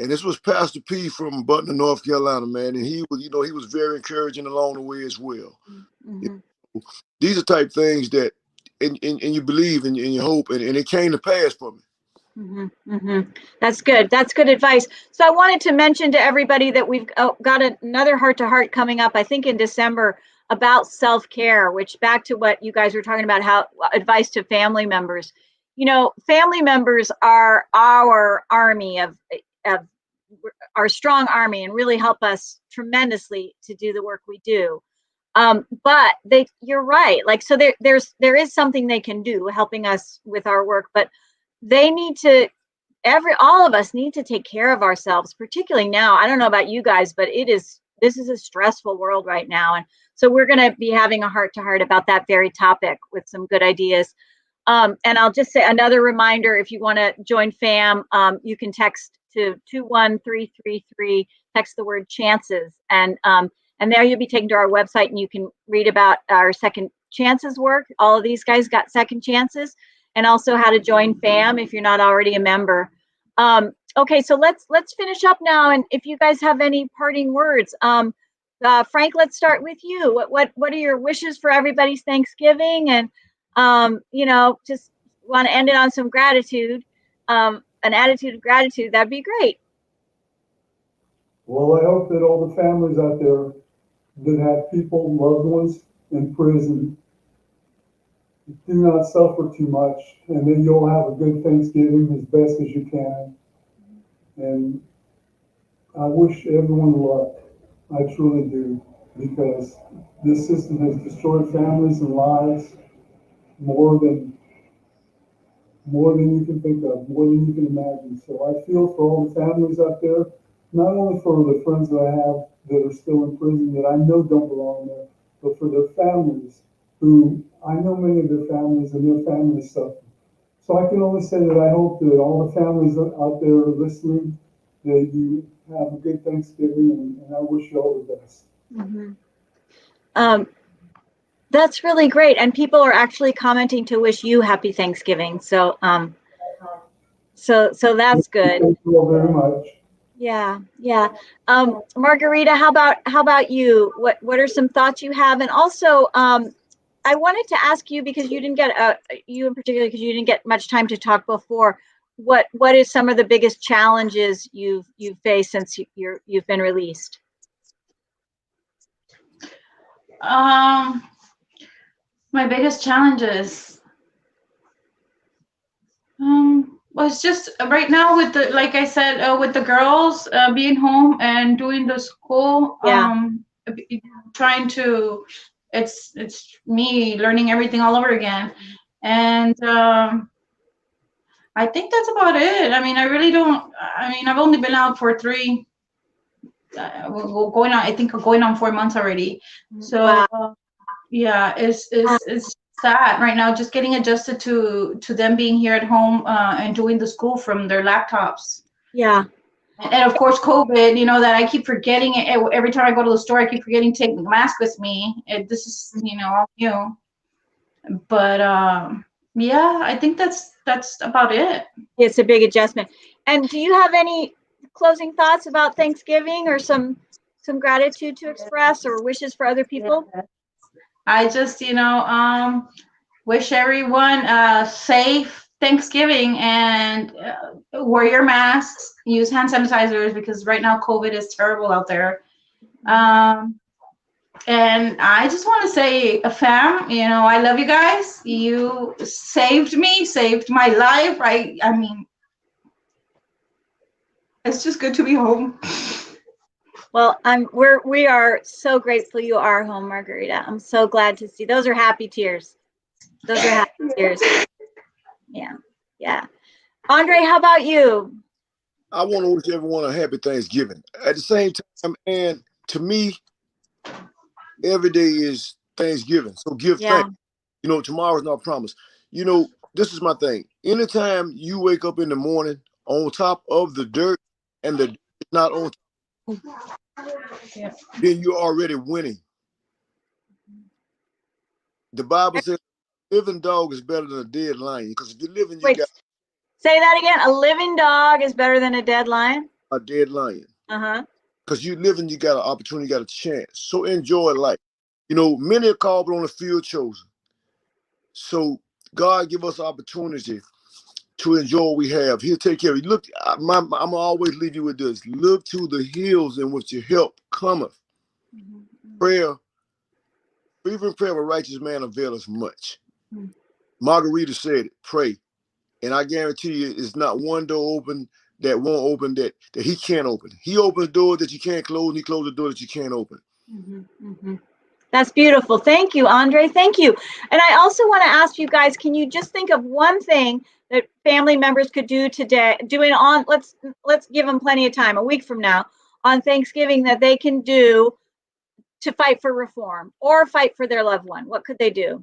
And this was Pastor P from Butler, North Carolina, man. And he was, he was very encouraging along the way as well. Mm-hmm. These are type things that, and you believe and you hope, and it came to pass for me. Mm-hmm. Mm-hmm. That's good. That's good advice. So I wanted to mention to everybody that we've got another heart-to-heart coming up, I think in December, about self-care, which back to what you guys were talking about, how advice to family members. Family members are our army of our strong army and really help us tremendously to do the work we do. But you're right. Like, so there is something they can do helping us with our work, but they need to, all of us need to take care of ourselves, particularly now. I don't know about you guys, but this is a stressful world right now. And so we're going to be having a heart-to-heart about that very topic with some good ideas. And I'll just say another reminder, if you want to join FAMM, you can text to 21333, text the word chances. And there you'll be taken to our website and you can read about our second chances work. All of these guys got second chances, and also how to join FAMM if you're not already a member. Okay, so let's finish up now. And if you guys have any parting words, Frank, let's start with you. What are your wishes for everybody's Thanksgiving? And just want to end it on some gratitude, an attitude of gratitude. That'd be great. Well, I hope that all the families out there that have people, loved ones in prison, do not suffer too much, and then you'll have a good Thanksgiving as best as you can. And I wish everyone luck. I truly do, because this system has destroyed families and lives more than you can think of, more than you can imagine. So I feel for all the families out there, not only for the friends that I have that are still in prison that I know don't belong there, but for their families, who I know many of their families and their families suffer. So I can only say that I hope that all the families out there are listening, that you have a good Thanksgiving, and I wish you all the best. Mm-hmm. That's really great, and people are actually commenting to wish you happy Thanksgiving. So so that's good. Thank you all very much. Yeah. Margarita, how about you? What are some thoughts you have? And also, I wanted to ask you, because you didn't get you in particular, because you didn't get much time to talk before. What is some of the biggest challenges you've faced since you've been released? My biggest challenges. Well, it's just right now with like I said, with the girls being home and doing the school. Yeah. Trying to, it's me learning everything all over again, and I think that's about it. I mean, I really don't. I mean, I've only been out for going on. I think going on 4 months already. So. Wow. Yeah, it's sad right now, just getting adjusted to them being here at home and doing the school from their laptops. Yeah. And of course, COVID, that I keep forgetting it. Every time I go to the store, I keep forgetting to take the mask with me. This is, all new. But yeah, I think that's about it. It's a big adjustment. And do you have any closing thoughts about Thanksgiving, or some gratitude to express, or wishes for other people? I just, wish everyone a safe Thanksgiving, and wear your masks, use hand sanitizers, because right now COVID is terrible out there. And I just want to say, fam, you know, I love you guys. You saved me, saved my life. I mean, it's just good to be home. Well, we are so grateful you are home, Margarita. I'm so glad to see. Those are happy tears. Those are happy tears. Yeah, yeah. Andre, how about you? I want to wish everyone a happy Thanksgiving. At the same time, and to me, every day is Thanksgiving. So give thanks. You know, tomorrow's not promised. You know, this is my thing. Anytime you wake up in the morning on top of the dirt and the dirt is not on top, then you're already winning. The Bible says a living dog is better than a dead lion. Because if you're living, you got say that again. A living dog is better than a dead lion? a dead lion. Uh-huh. Because you living, you got an opportunity, you got a chance. So enjoy life. You know, many are called, but on the field chosen. So God give us opportunity to enjoy what we have. He'll take care of you. Look, I'm gonna always leave you with this. Look to the hills in which your help cometh. Prayer, even prayer of a righteous man availeth much. Margarita said it, pray. And I guarantee you, it's not one door open that won't open that he can't open. He opens doors that you can't close, and he closes the door that you can't open. That's beautiful. Thank you, Andre. Thank you. And I also want to ask you guys, can you just think of one thing that family members could do today, let's give them plenty of time, a week from now, on Thanksgiving, that they can do to fight for reform or fight for their loved one? What could they do?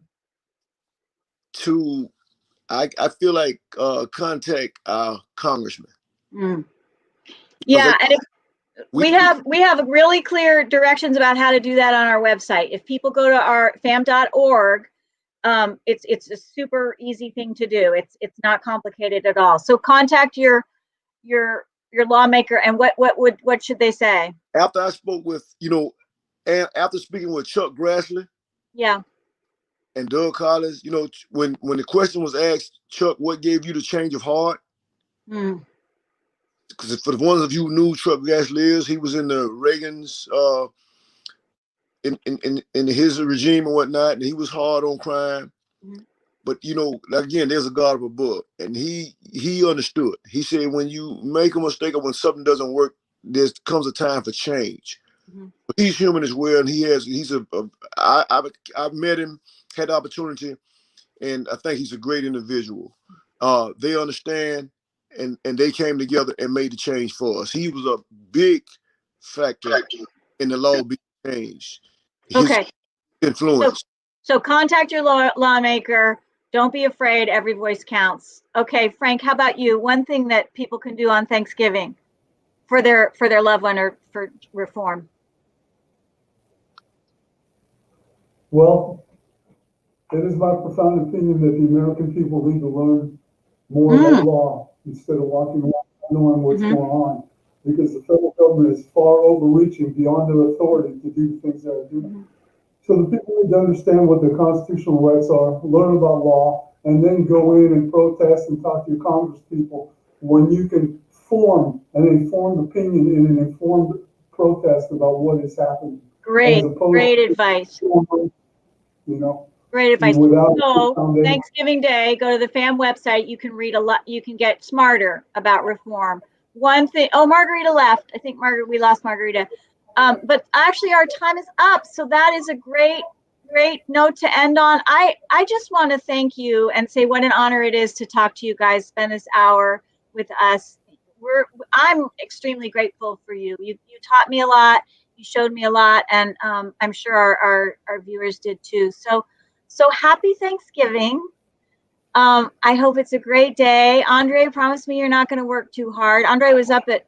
I feel like contact our congressman. Yeah, and we have really clear directions about how to do that on our website. If people go to our FAMM.org, it's a super easy thing to do. It's not complicated at all. So contact your lawmaker, and what should they say? After I spoke with, and after speaking with Chuck Grassley, and Doug Collins, when the question was asked, Chuck, what gave you the change of heart? Because for the ones of you who knew Chuck Grassley is, he was in the Reagan's in his regime and whatnot, and he was hard on crime. But again, there's a God up above, and he understood. He said, when you make a mistake or when something doesn't work, there comes a time for change. But he's human as well, and I've met him, had the opportunity, and I think he's a great individual. They understand, and they came together and made the change for us. He was a big factor in the law being changed. His influence. So contact your lawmaker. Don't be afraid. Every voice counts. Okay, Frank, how about you? One thing that people can do on Thanksgiving for their loved one or for reform. Well, it is my profound opinion that the American people need to learn more about law instead of walking around knowing what's going on, because the federal government is far overreaching beyond their authority to do the things they're doing. So the people need to understand what their constitutional rights are, learn about law, and then go in and protest and talk to your congresspeople when you can form an informed opinion in an informed protest about what is happening. Great advice. Great advice. So Thanksgiving Day, go to the FAMM website. You can read a lot. You can get smarter about reform. One thing. Oh, Margarita left. I think we lost Margarita. But actually, our time is up. So that is a great note to end on. I just want to thank you and say what an honor it is to talk to you guys. Spend this hour with us. I'm extremely grateful for you. You taught me a lot. You showed me a lot, and I'm sure our viewers did too. So happy Thanksgiving. I hope it's a great day. Andre, promise me you're not going to work too hard. Andre was up at,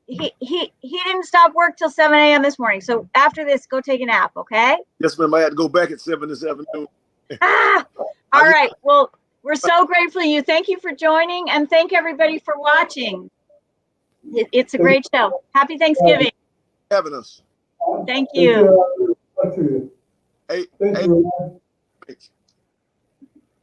he didn't stop work till 7 a.m. this morning. So after this, go take a nap, okay? Yes, ma'am. I had to go back at 7 this afternoon. All right. Well, we're so grateful to you. Thank you for joining, and thank everybody for watching. It's a great show. Happy Thanksgiving. Having us. Thank you. Thank you.